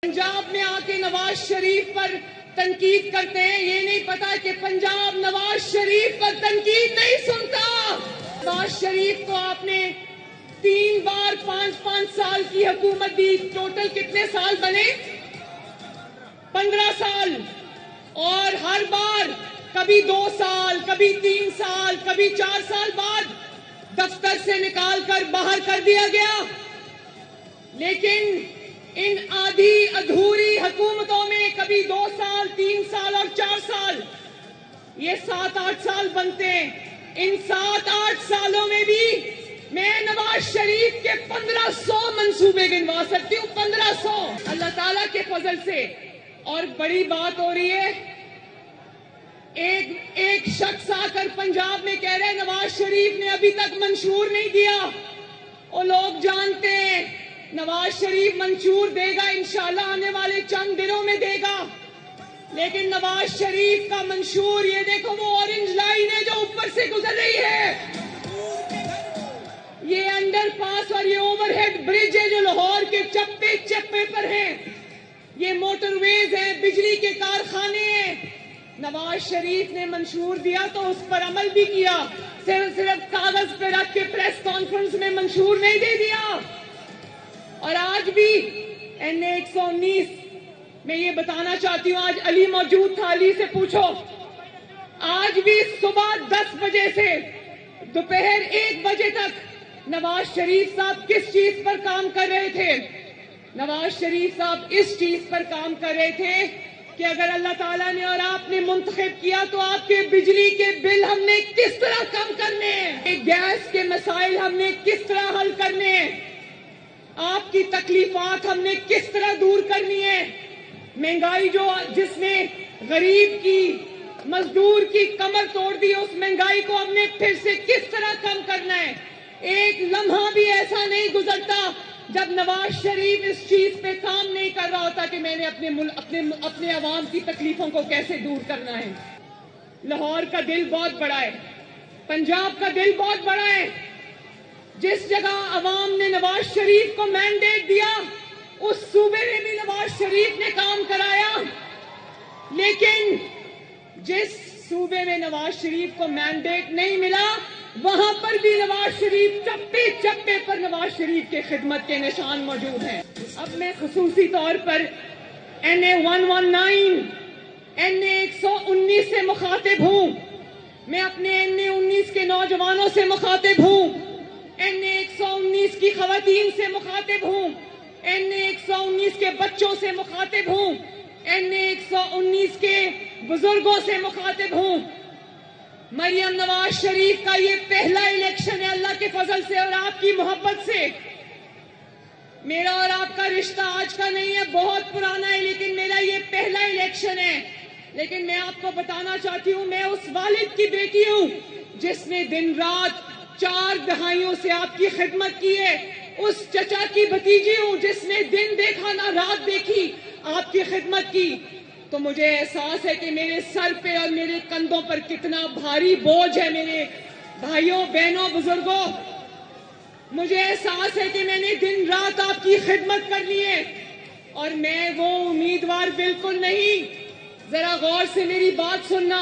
पंजाब में आके नवाज शरीफ पर तनकीद करते हैं, ये नहीं पता कि पंजाब नवाज शरीफ पर तनकीद नहीं सुनता। नवाज शरीफ को आपने 3 बार 5-5 साल की हुकूमत दी, टोटल कितने साल बने? 15 साल। और हर बार कभी 2 साल, कभी 3 साल, कभी 4 साल बाद दफ्तर से निकाल कर बाहर कर दिया गया। लेकिन इन आधी अधूरी हुकूमतों में कभी 2 साल, 3 साल और 4 साल, ये 7-8 साल बनते हैं। इन 7-8 सालों में भी मैं नवाज शरीफ के 1500 मंसूबे गिनवा सकती हूँ, 1500 अल्लाह ताला के फजल से। और बड़ी बात हो रही है, एक शख्स आकर पंजाब में कह रहे हैं नवाज शरीफ ने अभी तक मंशूर नहीं दिया। और लोग जानते हैं नवाज शरीफ मंशूर देगा, इंशाल्लाह आने वाले चंद दिनों में देगा। लेकिन नवाज शरीफ का मंशूर, ये देखो वो ऑरेंज लाइन है जो ऊपर से गुजर रही है, ये अंडरपास और ये ओवरहेड ब्रिज है जो लाहौर के चप्पे चप्पे पर है, ये मोटरवेज है, बिजली के कारखाने हैं। नवाज शरीफ ने मंशूर दिया तो उस पर अमल भी किया, सिर्फ कागज पे रख के प्रेस कॉन्फ्रेंस में मंशूर नहीं दे दिया। और आज भी NA 119 मैं ये बताना चाहती हूँ, आज अली मौजूद था, अली से पूछो, आज भी सुबह 10 बजे से दोपहर 1 बजे तक नवाज शरीफ साहब किस चीज पर काम कर रहे थे? नवाज शरीफ साहब इस चीज पर काम कर रहे थे कि अगर अल्लाह ताला ने और आपने मुंतखब किया तो आपके बिजली के बिल हमने किस तरह कम करने हैं, गैस के मसाइल हमने किस तरह हल करने हैं, आपकी तकलीफात हमने किस तरह दूर करनी है, महंगाई जिसने गरीब की, मजदूर की कमर तोड़ दी, उस महंगाई को हमने फिर से किस तरह कम करना है। एक लम्हा भी ऐसा नहीं गुजरता जब नवाज शरीफ इस चीज पे काम नहीं कर रहा होता कि मैंने अपने अवाम की तकलीफों को कैसे दूर करना है। लाहौर का दिल बहुत बड़ा है, पंजाब का दिल बहुत बड़ा है। जिस जगह अवाम ने नवाज शरीफ को मैंडेट दिया उस सूबे में भी नवाज शरीफ ने काम कराया। लेकिन जिस सूबे में नवाज शरीफ को मैंडेट नहीं मिला वहां पर भी नवाज शरीफ चप्पे चप्पे पर नवाज शरीफ के खिदमत के निशान मौजूद हैं। अब मैं खुसूसी तौर पर NA 119, NA 119 से मुखातिब हूं, मैं अपने NA 19 के नौजवानों से मुखातिब हूं, NA 119 की खवातीन से मुखातिब हूं, NA 119 के बच्चों से मुखातिब हूं, NA 119 के बुजुर्गों से मुखातिब हूं। मरियम नवाज शरीफ का ये पहला इलेक्शन है अल्लाह के फजल से और आपकी मोहब्बत से। मेरा और आपका रिश्ता आज का नहीं है, बहुत पुराना है, लेकिन मेरा ये पहला इलेक्शन है। लेकिन मैं आपको बताना चाहती हूँ, मैं उस वालिद की बेटी हूँ जिसने दिन रात 4 दहाइयों से आपकी खिदमत की है, उस चचा की भतीजी हूँ जिसने दिन देखा ना रात देखी आपकी खिदमत की। तो मुझे एहसास है कि मेरे सर पे और मेरे कंधों पर कितना भारी बोझ है। मेरे भाइयों बहनों बुजुर्गों, मुझे एहसास है कि मैंने दिन रात आपकी खिदमत करनी है। और मैं वो उम्मीदवार बिल्कुल नहीं, जरा गौर से मेरी बात सुनना,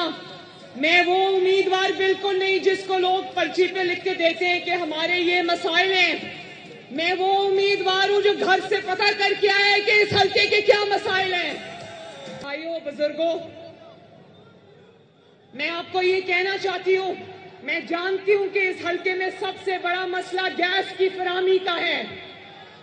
मैं वो उम्मीदवार बिल्कुल नहीं जिसको लोग पर्ची पे लिख के देते हैं कि हमारे ये मसाइल हैं। मैं वो उम्मीदवार हूं जो घर से पता करके आया है कि इस हल्के के क्या मसाइल हैं। भाइयों बुजुर्गों, मैं आपको ये कहना चाहती हूँ, मैं जानती हूँ कि इस हल्के में सबसे बड़ा मसला गैस की फराहमी का है।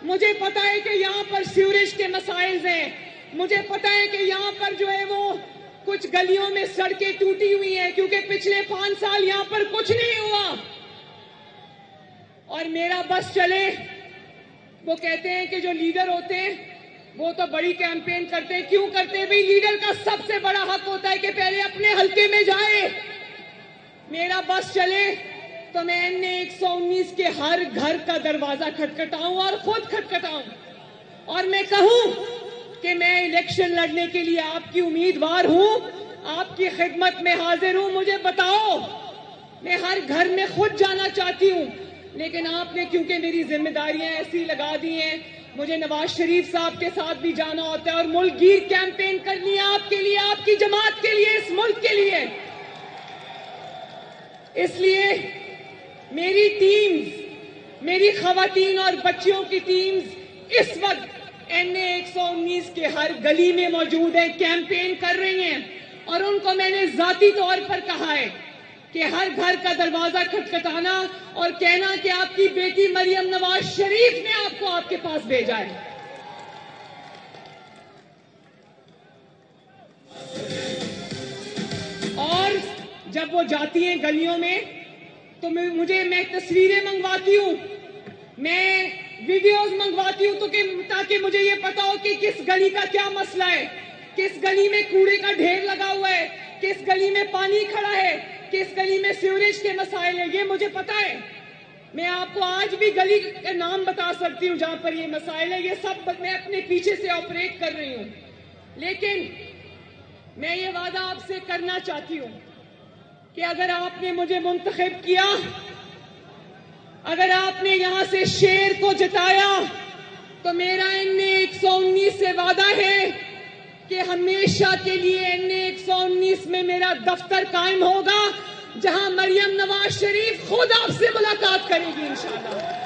मुझे पता है कि यहाँ पर सीवरेज के मसाइल हैं, मुझे पता है कि यहाँ पर जो है वो कुछ गलियों में सड़कें टूटी हुई हैं क्योंकि पिछले 5 साल यहाँ पर कुछ नहीं हुआ। और मेरा बस चले, वो कहते हैं कि जो लीडर होते हैं वो तो बड़ी कैंपेन करते हैं। क्यों करते हैं भाई? लीडर का सबसे बड़ा हक होता है कि पहले अपने हल्के में जाए। मेरा बस चले तो मैं NA 119 के हर घर का दरवाजा खटखटाऊं और खुद खटखटाऊं और मैं कहूं कि मैं इलेक्शन लड़ने के लिए आपकी उम्मीदवार हूं, आपकी खिदमत में हाजिर हूं। मुझे बताओ, मैं हर घर में खुद जाना चाहती हूं, लेकिन आपने क्योंकि मेरी जिम्मेदारियां ऐसी लगा दी हैं مجھے نواز شریف صاحب کے ساتھ بھی جانا ہوتا ہے اور ملک گیر کیمپین کرنی ہے آپ کے لیے، آپ کی جماعت کے لیے، اس ملک کے لیے۔ اس لیے میری ٹیمز، میری خواتین اور بچیوں کی ٹیمز اس وقت NA 119 کے ہر گلی میں موجود ہیں، کیمپین کر رہی ہیں، اور ان کو میں نے ذاتی طور پر کہا ہے کہ ہر گھر کا دروازہ کھٹکھٹانا اور کہنا کہ آپ کی بیٹی مریم نواز شریف نے آپ کو آپ کے پاس بھیجا ہے۔ اور جب وہ جاتی ہیں گلیوں میں تو میں تصویریں منگواتی ہوں، میں ویڈیوز منگواتی ہوں تاکہ مجھے یہ پتا ہو کہ کس گلی کا کیا مسئلہ ہے، کس گلی میں کوڑے کا ڈھیر لگا ہوا ہے، کس گلی میں پانی کھڑا ہے، کس گلی میں سیوریج کے مسائل ہیں، یہ مجھے پتا ہے۔ میں آپ کو آج بھی گلی کا نام بتا سکتی ہوں جہاں پر یہ مسائل ہے، یہ سب میں اپنے پیچھے سے آپریٹ کر رہی ہوں۔ لیکن میں یہ وعدہ آپ سے کرنا چاہتی ہوں کہ اگر آپ نے مجھے منتخب کیا، اگر آپ نے یہاں سے شیر کو جتایا، تو میرا NA 119 سے وعدہ ہے کہ ہمیشہ کے لیے NA 119 میں میرا دفتر قائم ہوگا، جہاں مریم نواز شریف خود آپ سے ملاقات کرے گی انشاءاللہ۔